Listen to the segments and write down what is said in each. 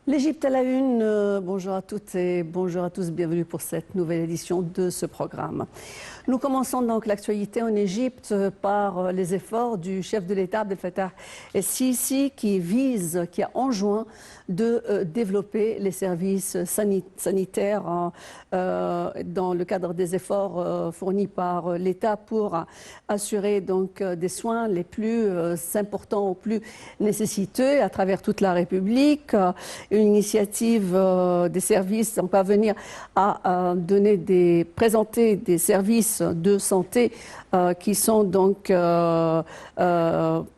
L'Égypte à la une, bonjour à toutes et bonjour à tous, bienvenue pour cette nouvelle édition de ce programme. Nous commençons donc l'actualité en Égypte par les efforts du chef de l'État Abdel Fattah el-Sisi qui a enjoint de développer les services sanitaires dans le cadre des efforts fournis par l'État pour assurer donc des soins les plus importants ou plus nécessiteux à travers toute la République. Une initiative des services, on va venir à présenter des services de santé qui sont donc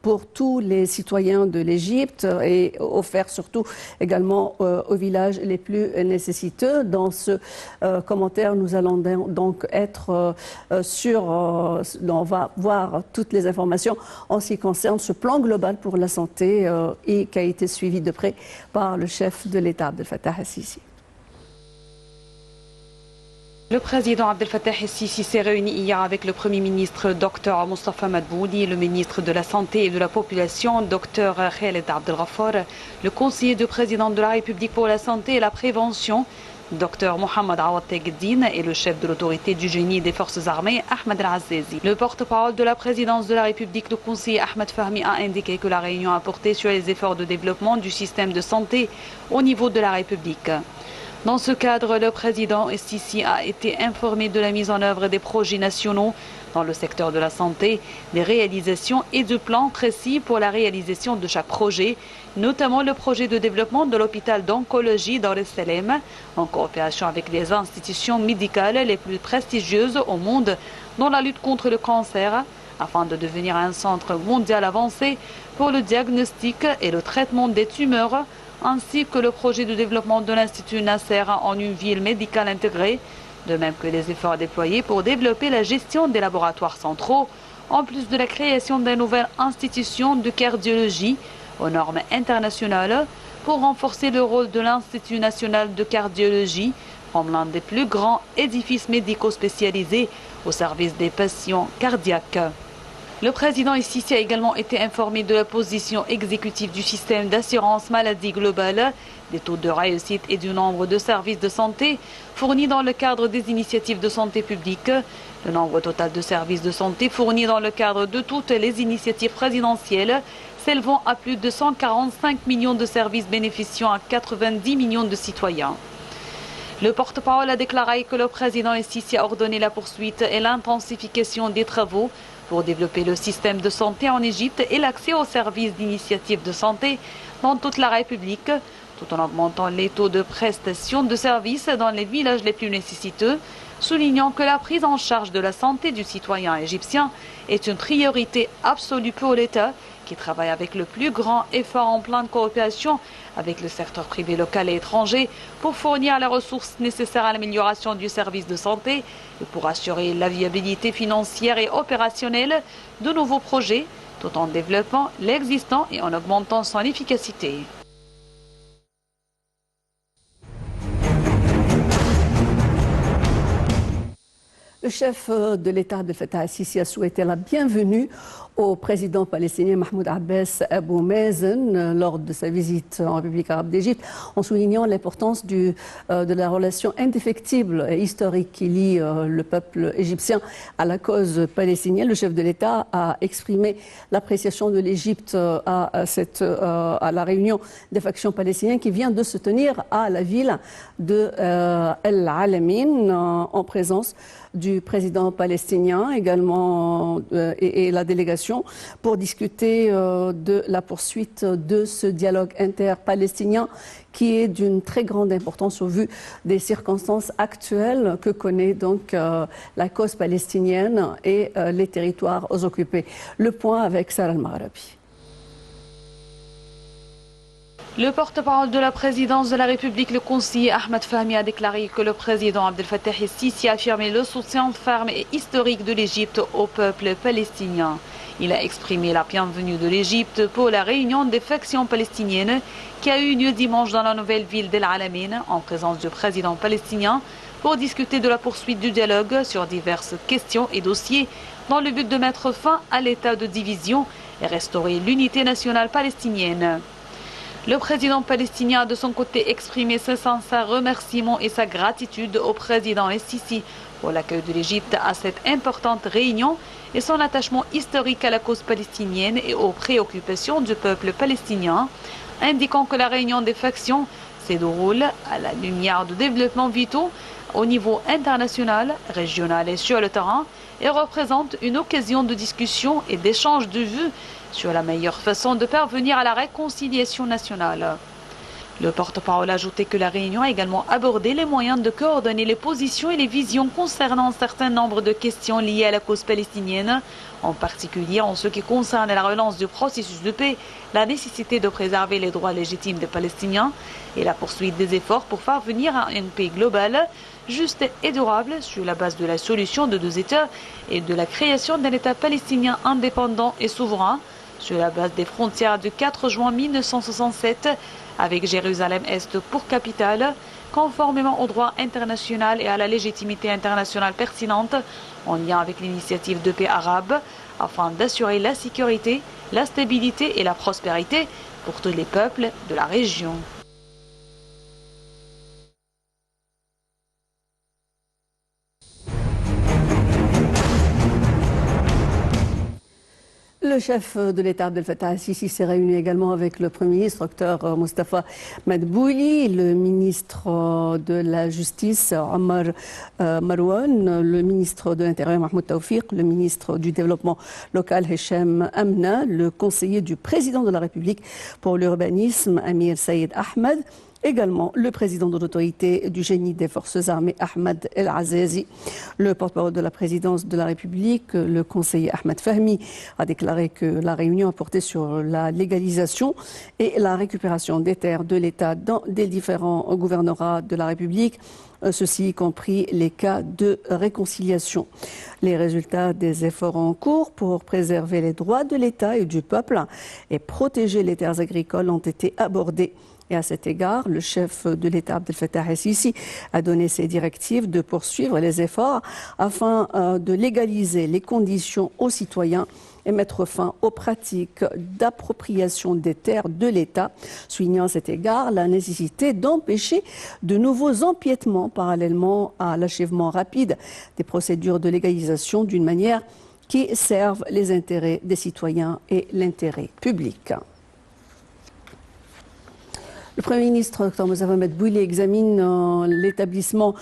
pour tous les citoyens de l'Égypte et offerts surtout également aux villages les plus nécessiteux. Dans ce commentaire, nous allons donc être on va voir toutes les informations en ce qui concerne ce plan global pour la santé et qui a été suivi de près par le chef de l'État, Abdel Fattah el-Sisi. Le président Abdel Fattah el-Sisi s'est réuni hier avec le Premier ministre Dr Moustapha Madbouli, le ministre de la Santé et de la Population Dr Khaled Abdelghafar, le conseiller du président de la République pour la Santé et la Prévention Dr Mohamed Awad Tegueddine et le chef de l'autorité du génie des forces armées Ahmed El-Azazi. Le porte-parole de la présidence de la République, le conseiller Ahmed Fahmi, a indiqué que la réunion a porté sur les efforts de développement du système de santé au niveau de la République. Dans ce cadre, le président el-Sisi a été informé de la mise en œuvre des projets nationaux dans le secteur de la santé, des réalisations et de plans précis pour la réalisation de chaque projet, notamment le projet de développement de l'hôpital d'oncologie Dar es Salaam, en coopération avec les institutions médicales les plus prestigieuses au monde dans la lutte contre le cancer, afin de devenir un centre mondial avancé pour le diagnostic et le traitement des tumeurs, ainsi que le projet de développement de l'Institut Nasser en une ville médicale intégrée, de même que les efforts déployés pour développer la gestion des laboratoires centraux, en plus de la création d'une nouvelle institution de cardiologie aux normes internationales pour renforcer le rôle de l'Institut national de cardiologie comme l'un des plus grands édifices médicaux spécialisés au service des patients cardiaques. Le président el-Sisi a également été informé de la position exécutive du système d'assurance maladie globale, des taux de réussite et du nombre de services de santé fournis dans le cadre des initiatives de santé publique. Le nombre total de services de santé fournis dans le cadre de toutes les initiatives présidentielles s'élevant à plus de 145 millions de services bénéficiant à 90 millions de citoyens. Le porte-parole a déclaré que le président el-Sisi a ordonné la poursuite et l'intensification des travaux pour développer le système de santé en Égypte et l'accès aux services d'initiative de santé dans toute la République, tout en augmentant les taux de prestation de services dans les villages les plus nécessiteux, soulignant que la prise en charge de la santé du citoyen égyptien est une priorité absolue pour l'État, qui travaille avec le plus grand effort en pleine coopération avec le secteur privé local et étranger pour fournir les ressources nécessaires à l'amélioration du service de santé et pour assurer la viabilité financière et opérationnelle de nouveaux projets, tout en développant l'existant et en augmentant son efficacité. Le chef de l'État Abdel Fattah el-Sisi a souhaité la bienvenue au président palestinien Mahmoud Abbas Abou Mazen lors de sa visite en République arabe d'Égypte, en soulignant l'importance de la relation indéfectible et historique qui lie le peuple égyptien à la cause palestinienne. Le chef de l'État a exprimé l'appréciation de l'Égypte à la réunion des factions palestiniennes qui vient de se tenir à la ville de El Alamein en présence du président palestinien également et la délégation pour discuter de la poursuite de ce dialogue interpalestinien qui est d'une très grande importance au vu des circonstances actuelles que connaît donc la cause palestinienne et les territoires occupés. Le point avec Sarah Al-Maghrabi. Le porte-parole de la présidence de la République, le conseiller Ahmed Fahmi, a déclaré que le président Abdel Fattah el-Sisi a affirmé le soutien ferme et historique de l'Égypte au peuple palestinien. Il a exprimé la bienvenue de l'Égypte pour la réunion des factions palestiniennes qui a eu lieu dimanche dans la nouvelle ville d'El Alamein en présence du président palestinien pour discuter de la poursuite du dialogue sur diverses questions et dossiers dans le but de mettre fin à l'état de division et restaurer l'unité nationale palestinienne. Le président palestinien a de son côté exprimé ses sincères remerciements et sa gratitude au président el-Sisi pour l'accueil de l'Égypte à cette importante réunion et son attachement historique à la cause palestinienne et aux préoccupations du peuple palestinien, indiquant que la réunion des factions se déroule à la lumière de développements vitaux au niveau international, régional et sur le terrain et représente une occasion de discussion et d'échange de vues sur la meilleure façon de parvenir à la réconciliation nationale. Le porte-parole a ajouté que la réunion a également abordé les moyens de coordonner les positions et les visions concernant un certain nombre de questions liées à la cause palestinienne, en particulier en ce qui concerne la relance du processus de paix, la nécessité de préserver les droits légitimes des Palestiniens et la poursuite des efforts pour parvenir à une paix globale, juste et durable sur la base de la solution de deux États et de la création d'un État palestinien indépendant et souverain sur la base des frontières du 4 juin 1967 avec Jérusalem-Est pour capitale, conformément au droit international et à la légitimité internationale pertinente en lien avec l'initiative de paix arabe, afin d'assurer la sécurité, la stabilité et la prospérité pour tous les peuples de la région. Le chef de l'État Abdel Fattah el-Sisi s'est réuni également avec le Premier ministre, Dr Mostafa Madbouli, le ministre de la Justice, Omar Marouane, le ministre de l'Intérieur, Mahmoud Tawfiq, le ministre du Développement local, Hicham Amna, le conseiller du président de la République pour l'urbanisme, Amir Saïd Ahmed, également le président de l'autorité du génie des forces armées, Ahmed El Azazi. Le porte-parole de la présidence de la République, le conseiller Ahmed Fahmi, a déclaré que la réunion a porté sur la légalisation et la récupération des terres de l'État dans des différents gouvernorats de la République, ceci y compris les cas de réconciliation. Les résultats des efforts en cours pour préserver les droits de l'État et du peuple et protéger les terres agricoles ont été abordés. Et à cet égard, le chef de l'État Abdel Fattah el-Sisi a donné ses directives de poursuivre les efforts afin de légaliser les conditions aux citoyens et mettre fin aux pratiques d'appropriation des terres de l'État, soulignant à cet égard la nécessité d'empêcher de nouveaux empiétements parallèlement à l'achèvement rapide des procédures de légalisation d'une manière qui serve les intérêts des citoyens et l'intérêt public. Le Premier ministre, Dr Mostafa Madbouli, examine l'établissement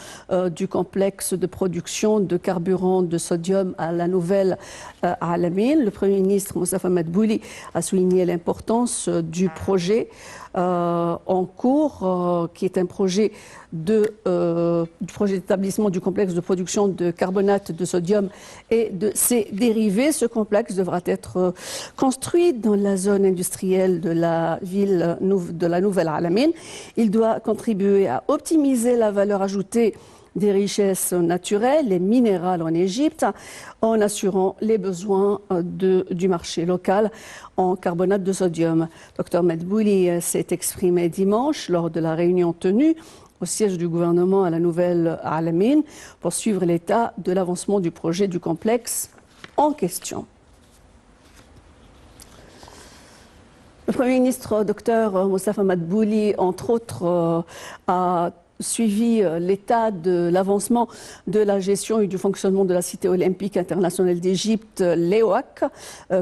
du complexe de production de carburant de sodium à la nouvelle Al-Amin. Le Premier ministre, Mostafa Madbouli, a souligné l'importance du projet en cours, qui est un projet d'établissement du complexe de production de carbonate de sodium et de ses dérivés. Ce complexe devra être construit dans la zone industrielle de la ville de la Nouvelle Al-Amin. Il doit contribuer à optimiser la valeur ajoutée des richesses naturelles et minérales en Égypte en assurant les besoins du marché local en carbonate de sodium. Dr Madbouli s'est exprimé dimanche lors de la réunion tenue au siège du gouvernement à la Nouvelle Al-Amin pour suivre l'état de l'avancement du projet du complexe en question. Le Premier ministre, Dr Mostafa Madbouli, entre autres, a suivi l'état de l'avancement de la gestion et du fonctionnement de la Cité olympique internationale d'Égypte, l'EOAC,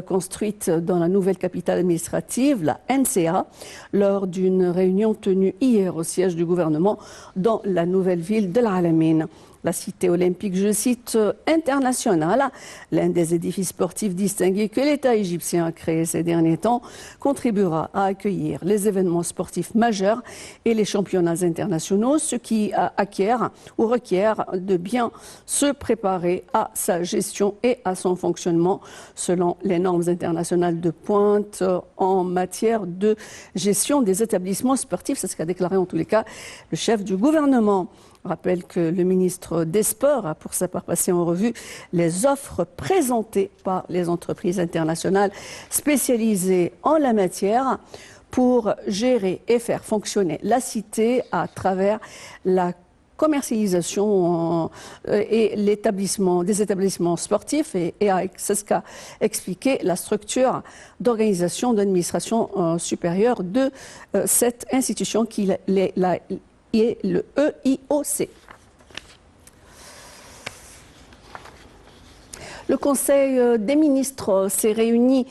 construite dans la nouvelle capitale administrative, la NCA, lors d'une réunion tenue hier au siège du gouvernement dans la nouvelle ville de l'Al-Amin. La cité olympique, je cite, internationale, l'un des édifices sportifs distingués que l'État égyptien a créé ces derniers temps, contribuera à accueillir les événements sportifs majeurs et les championnats internationaux, ce qui acquiert ou requiert de bien se préparer à sa gestion et à son fonctionnement selon les normes internationales de pointe en matière de gestion des établissements sportifs. C'est ce qu'a déclaré en tous les cas le chef du gouvernement. Je rappelle que le ministre des Sports a pour sa part passé en revue les offres présentées par les entreprises internationales spécialisées en la matière pour gérer et faire fonctionner la cité à travers la commercialisation et des établissements sportifs et c'est ce qu'a expliqué la structure d'organisation d'administration supérieure de cette institution qui est le EIOC. Le Conseil des ministres s'est réuni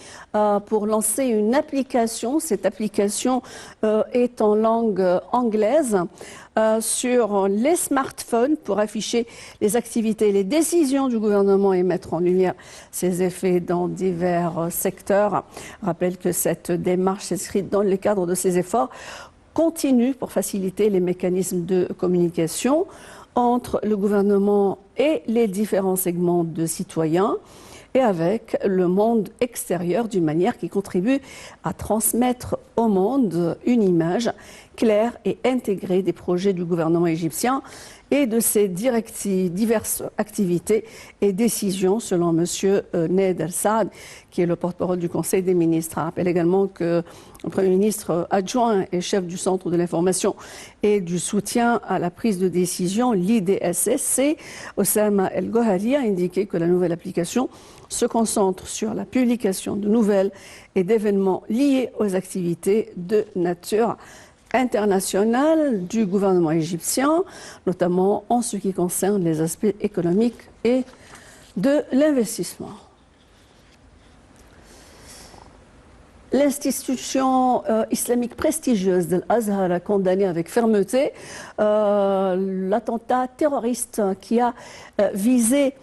pour lancer une application. Cette application est en langue anglaise sur les smartphones pour afficher les activités et les décisions du gouvernement et mettre en lumière ses effets dans divers secteurs. Je rappelle que cette démarche s'inscrit dans le cadre de ces efforts continus pour faciliter les mécanismes de communication entre le gouvernement et les différents segments de citoyens et avec le monde extérieur d'une manière qui contribue à transmettre au monde une image claire et intégrée des projets du gouvernement égyptien et de ses diverses activités et décisions, selon M. Naid El-Saad, qui est le porte-parole du Conseil des ministres. Je rappelle également que le Premier ministre adjoint et chef du Centre de l'information et du soutien à la prise de décision, l'IDSSC, Oussama El-Gohari, a indiqué que la nouvelle application se concentre sur la publication de nouvelles et d'événements liés aux activités de nature internationale du gouvernement égyptien, notamment en ce qui concerne les aspects économiques et de l'investissement. L'institution islamique prestigieuse de l'Azhar a condamné avec fermeté l'attentat terroriste qui a visé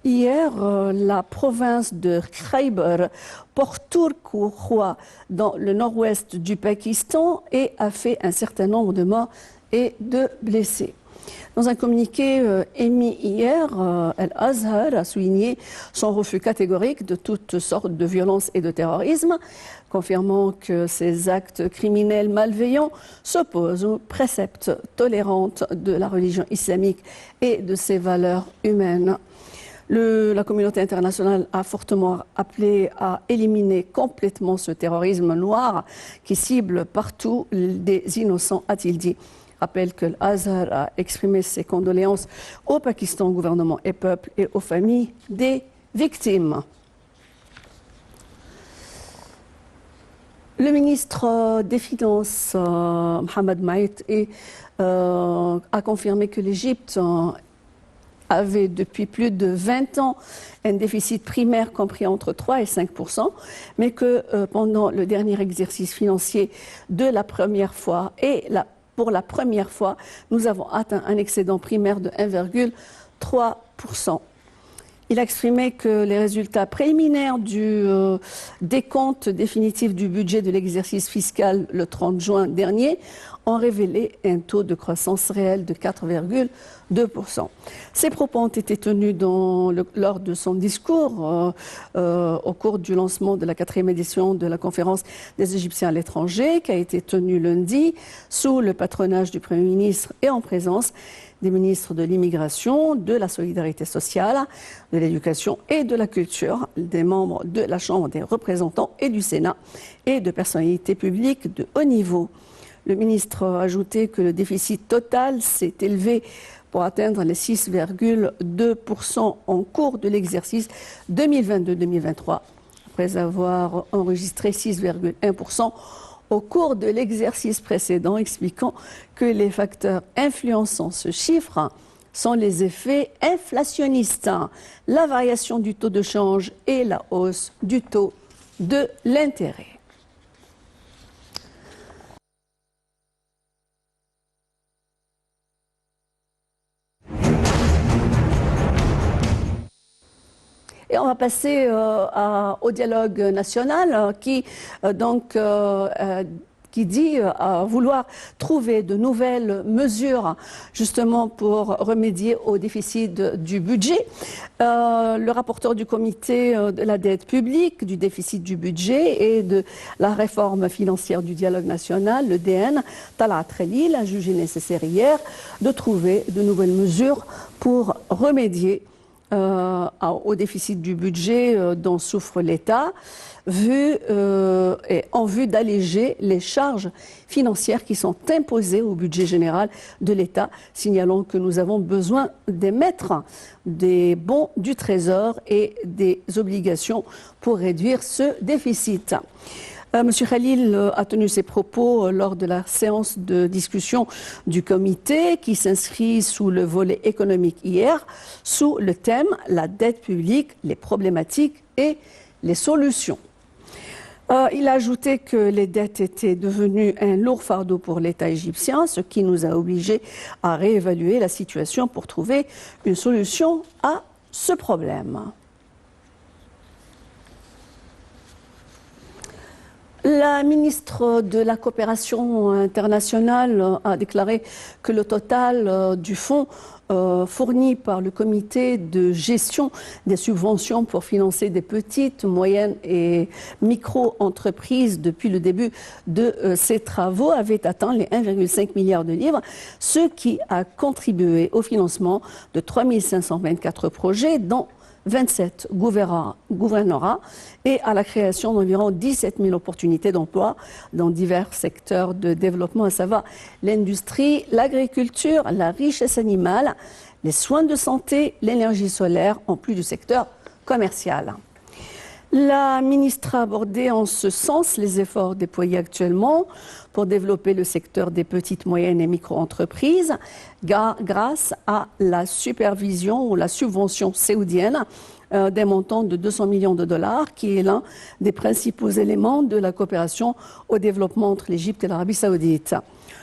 hier la province de Khyber Pakhtunkhwa dans le nord-ouest du Pakistan et a fait un certain nombre de morts et de blessés. Dans un communiqué émis hier, Al-Azhar a souligné son refus catégorique de toutes sortes de violences et de terrorisme, confirmant que ces actes criminels malveillants s'opposent aux préceptes tolérantes de la religion islamique et de ses valeurs humaines. La communauté internationale a fortement appelé à éliminer complètement ce terrorisme noir qui cible partout des innocents, a-t-il dit. Rappelle que l'Azhar a exprimé ses condoléances au Pakistan, gouvernement et peuple, et aux familles des victimes. Le ministre des Finances, Mohamed Maït, a confirmé que l'Égypte avait depuis plus de 20 ans un déficit primaire compris entre 3 et 5%, mais que pendant le dernier exercice financier de la première fois pour la première fois, nous avons atteint un excédent primaire de 1,3%. Il a exprimé que les résultats préliminaires du décompte définitif du budget de l'exercice fiscal le 30 juin dernier ont révélé un taux de croissance réelle de 4,2%. Ces propos ont été tenus lors de son discours au cours du lancement de la 4e édition de la conférence des Égyptiens à l'étranger, qui a été tenue lundi sous le patronage du Premier ministre et en présence des ministres de l'immigration, de la solidarité sociale, de l'éducation et de la culture, des membres de la Chambre des représentants et du Sénat et de personnalités publiques de haut niveau. Le ministre a ajouté que le déficit total s'est élevé pour atteindre les 6,2% en cours de l'exercice 2022-2023, après avoir enregistré 6,1% au cours de l'exercice précédent, expliquant que les facteurs influençant ce chiffre sont les effets inflationnistes, la variation du taux de change et la hausse du taux de l'intérêt. Et on va passer au dialogue national qui dit vouloir trouver de nouvelles mesures justement pour remédier au déficit du budget. Le rapporteur du comité de la dette publique, du déficit du budget et de la réforme financière du dialogue national, le DN, Talat Khalil, a jugé nécessaire hier de trouver de nouvelles mesures pour remédier au déficit du budget dont souffre l'État, en vue d'alléger les charges financières qui sont imposées au budget général de l'État, signalant que nous avons besoin d'émettre des bons du Trésor et des obligations pour réduire ce déficit. M. Khalil a tenu ses propos lors de la séance de discussion du comité qui s'inscrit sous le volet économique hier, sous le thème « La dette publique, les problématiques et les solutions ». Il a ajouté que les dettes étaient devenues un lourd fardeau pour l'État égyptien, ce qui nous a obligés à réévaluer la situation pour trouver une solution à ce problème. La ministre de la Coopération internationale a déclaré que le total du fonds fourni par le comité de gestion des subventions pour financer des petites, moyennes et micro-entreprises depuis le début de ces travaux avait atteint les 1,5 milliard de livres, ce qui a contribué au financement de 3 524 projets, dont 27 gouvernorats et à la création d'environ 17 000 opportunités d'emploi dans divers secteurs de développement, à savoir l'industrie, l'agriculture, la richesse animale, les soins de santé, l'énergie solaire, en plus du secteur commercial. La ministre a abordé en ce sens les efforts déployés actuellement pour développer le secteur des petites, moyennes et micro-entreprises grâce à la supervision ou la subvention saoudienne d'un montant de 200 millions de dollars, qui est l'un des principaux éléments de la coopération au développement entre l'Égypte et l'Arabie saoudite.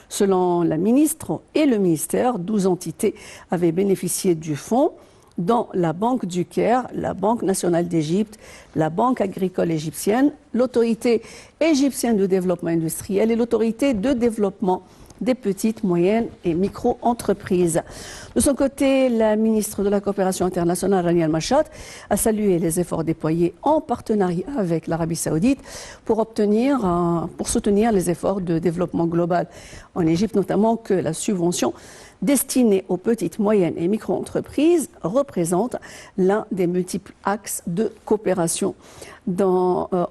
Selon la ministre et le ministère, 12 entités avaient bénéficié du fonds, dont la Banque du Caire, la Banque nationale d'Égypte, la Banque agricole égyptienne, l'Autorité égyptienne de développement industriel et l'Autorité de développement des petites, moyennes et micro-entreprises. De son côté, la ministre de la Coopération internationale, Rania Al-Mashad, a salué les efforts déployés en partenariat avec l'Arabie saoudite pour soutenir les efforts de développement global en Égypte, notamment que la subvention destinée aux petites, moyennes et micro-entreprises représente l'un des multiples axes de coopération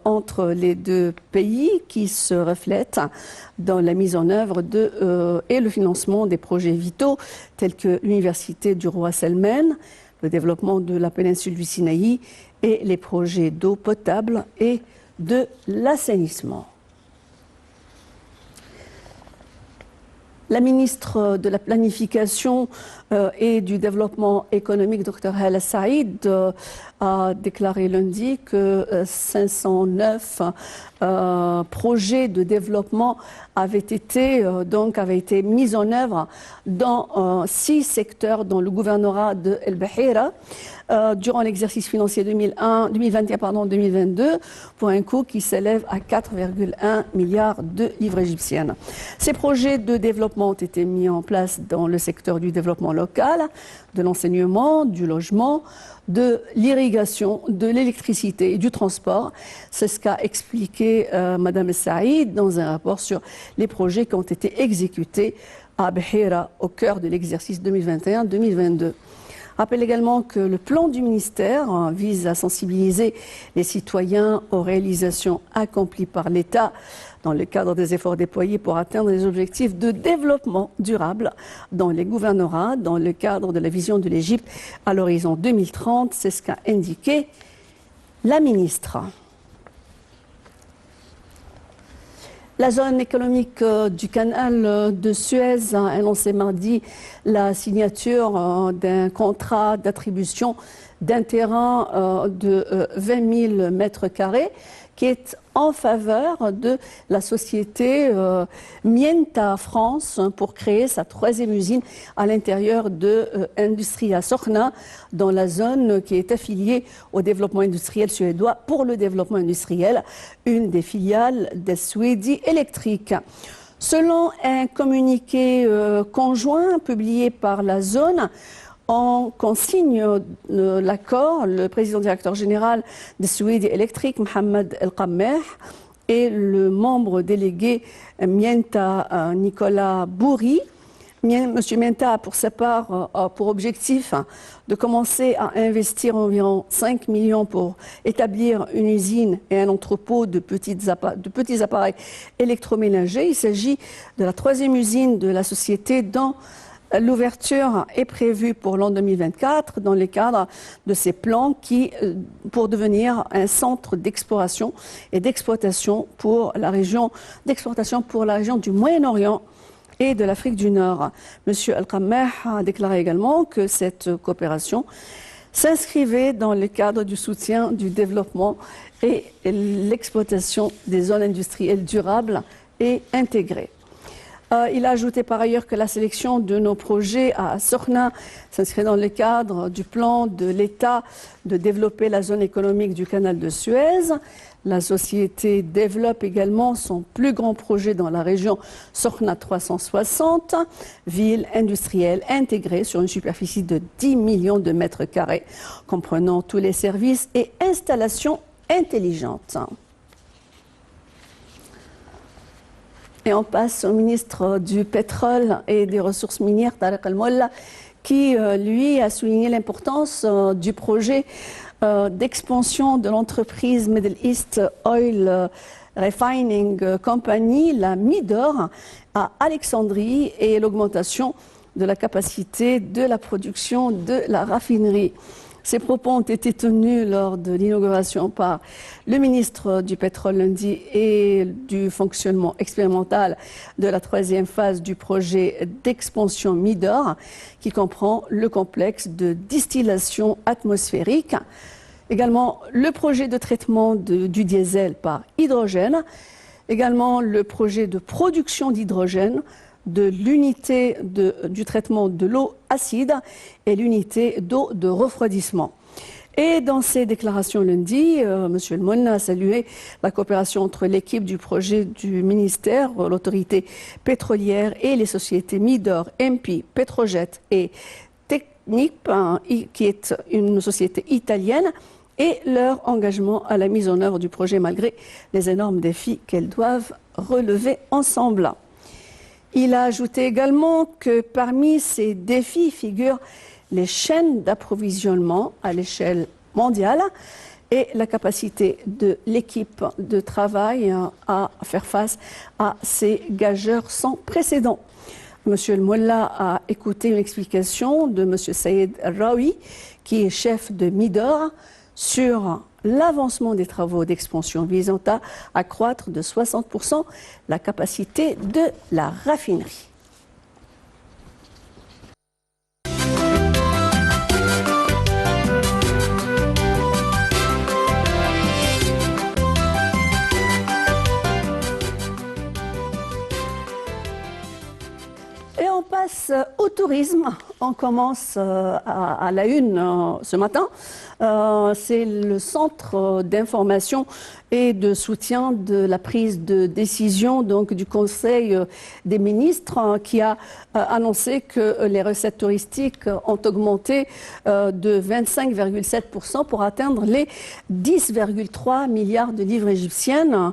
entre les deux pays qui se reflètent dans la mise en œuvre et le financement des projets vitaux tels que l'Université du roi Salman, le développement de la péninsule du Sinaï et les projets d'eau potable et de l'assainissement. La ministre de la Planification et du Développement économique, Dr Hala Saïd, a déclaré lundi que 509 projets de développement avaient été mis en œuvre dans 6 secteurs dans le gouvernorat de El Bahira durant l'exercice financier 2021-2022 pour un coût qui s'élève à 4,1 milliards de livres égyptiennes. Ces projets de développement ont été mis en place dans le secteur du développement local, de l'enseignement, du logement, de l'irrigation, de l'électricité et du transport. C'est ce qu'a expliqué Mme Saïd dans un rapport sur les projets qui ont été exécutés à Bahira au cœur de l'exercice 2021-2022. Rappelle également que le plan du ministère vise à sensibiliser les citoyens aux réalisations accomplies par l'État dans le cadre des efforts déployés pour atteindre les objectifs de développement durable dans les gouvernorats, dans le cadre de la vision de l'Égypte à l'horizon 2030. C'est ce qu'a indiqué la ministre. La zone économique du canal de Suez a annoncé mardi la signature d'un contrat d'attribution d'un terrain de 20 000 mètres carrés qui est en faveur de la société Mienta France pour créer sa 3e usine à l'intérieur de Industria Sokhna dans la zone qui est affiliée au développement industriel suédois pour le développement industriel, une des filiales de Swedi Electric. Selon un communiqué conjoint publié par la zone, on consigne l'accord, le président directeur général de Swedi Electric, Mohamed El-Qammeh, et le membre délégué Mienta Nicolas Bouri M. Menta a pour sa part pour objectif de commencer à investir environ 5 millions pour établir une usine et un entrepôt de petits appareils électroménagers. Il s'agit de la 3e usine de la société dont l'ouverture est prévue pour l'an 2024 dans le cadre de ces plans pour devenir un centre d'exploration et d'exploitation pour la région du Moyen-Orient et de l'Afrique du Nord. M. Al-Qammah a déclaré également que cette coopération s'inscrivait dans le cadre du soutien du développement et l'exploitation des zones industrielles durables et intégrées. Il a ajouté par ailleurs que la sélection de nos projets à Sorna s'inscrit dans le cadre du plan de l'État de développer la zone économique du canal de Suez. La société développe également son plus grand projet dans la région Sorna 360, ville industrielle intégrée sur une superficie de 10 millions de mètres carrés, comprenant tous les services et installations intelligentes. Et on passe au ministre du Pétrole et des Ressources minières, Tariq Al-Molla, qui, lui, a souligné l'importance du projet d'expansion de l'entreprise Middle East Oil Refining Company, la MIDOR, à Alexandrie et l'augmentation de la capacité de la production de la raffinerie. Ces propos ont été tenus lors de l'inauguration par le ministre du Pétrole lundi et du fonctionnement expérimental de la 3e phase du projet d'expansion MIDOR, qui comprend le complexe de distillation atmosphérique, également le projet de traitement du diesel par hydrogène, également le projet de production d'hydrogène, de l'unité du traitement de l'eau acide et l'unité d'eau de refroidissement. Et dans ses déclarations lundi, M. Al-Molla a salué la coopération entre l'équipe du projet du ministère, l'autorité pétrolière et les sociétés Midor, MP, Petrojet et Technip, qui est une société italienne, et leur engagement à la mise en œuvre du projet malgré les énormes défis qu'elles doivent relever ensemble. Il a ajouté également que parmi ces défis figurent les chaînes d'approvisionnement à l'échelle mondiale et la capacité de l'équipe de travail à faire face à ces gageurs sans précédent. M. Al-Molla a écouté une explication de M. Saïd Al-Raoui, qui est chef de MIDOR, sur l'avancement des travaux d'expansion visant à accroître de 60% la capacité de la raffinerie. Et on passe au tourisme. On commence à la une ce matin. C'est le centre d'information et de soutien de la prise de décision donc, du Conseil des ministres qui a annoncé que les recettes touristiques ont augmenté de 25,7% pour atteindre les 10,3 milliards de livres égyptiennes,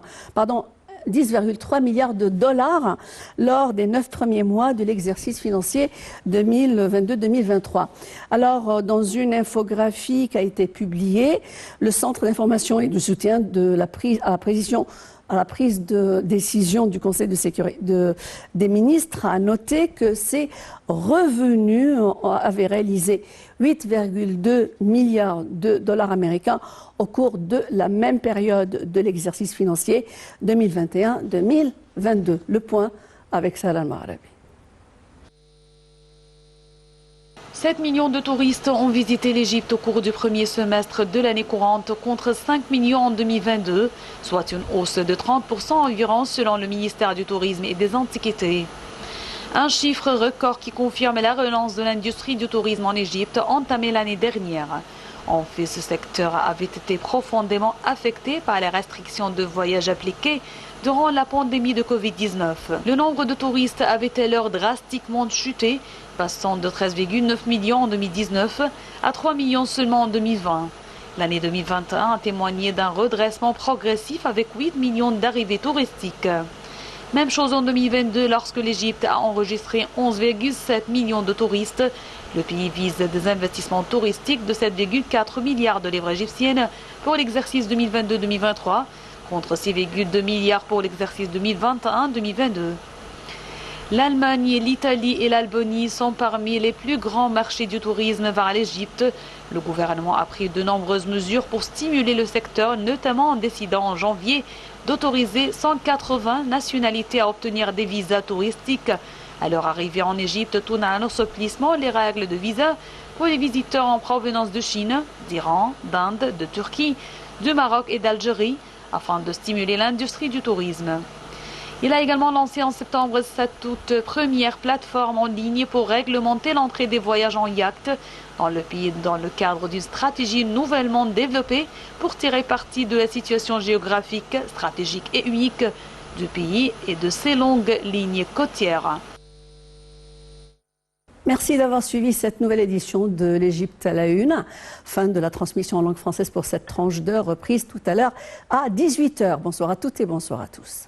10,3 milliards de dollars lors des 9 premiers mois de l'exercice financier 2022-2023. Alors, dans une infographie qui a été publiée, le Centre d'information et de soutien à la prise de décision du Conseil de sécurité des ministres a noté que ces revenus avaient réalisé 8,2 milliards de dollars américains au cours de la même période de l'exercice financier 2021-2022. Le point avec Salah Al-Mahrabi. 7 millions de touristes ont visité l'Égypte au cours du premier semestre de l'année courante contre 5 millions en 2022, soit une hausse de 30% environ selon le ministère du Tourisme et des Antiquités. Un chiffre record qui confirme la relance de l'industrie du tourisme en Égypte entamée l'année dernière. En fait, ce secteur avait été profondément affecté par les restrictions de voyage appliquées durant la pandémie de Covid-19. Le nombre de touristes avait alors drastiquement chuté, passant de 13,9 millions en 2019 à 3 millions seulement en 2020. L'année 2021 a témoigné d'un redressement progressif avec 8 millions d'arrivées touristiques. Même chose en 2022 lorsque l'Égypte a enregistré 11,7 millions de touristes. Le pays vise des investissements touristiques de 7,4 milliards de livres égyptiennes pour l'exercice 2022-2023 contre 6,2 milliards pour l'exercice 2021-2022. L'Allemagne, l'Italie et l'Albanie sont parmi les plus grands marchés du tourisme vers l'Égypte. Le gouvernement a pris de nombreuses mesures pour stimuler le secteur, notamment en décidant en janvier d'autoriser 180 nationalités à obtenir des visas touristiques. À leur arrivée en Égypte, tout en assouplissement les règles de visa pour les visiteurs en provenance de Chine, d'Iran, d'Inde, de Turquie, du Maroc et d'Algérie, afin de stimuler l'industrie du tourisme. Il a également lancé en septembre sa toute première plateforme en ligne pour réglementer l'entrée des voyages en yacht dans le pays dans le cadre d'une stratégie nouvellement développée pour tirer parti de la situation géographique, stratégique et unique du pays et de ses longues lignes côtières. Merci d'avoir suivi cette nouvelle édition de l'Égypte à la une. Fin de la transmission en langue française pour cette tranche d'heure, reprise tout à l'heure à 18h. Bonsoir à toutes et bonsoir à tous.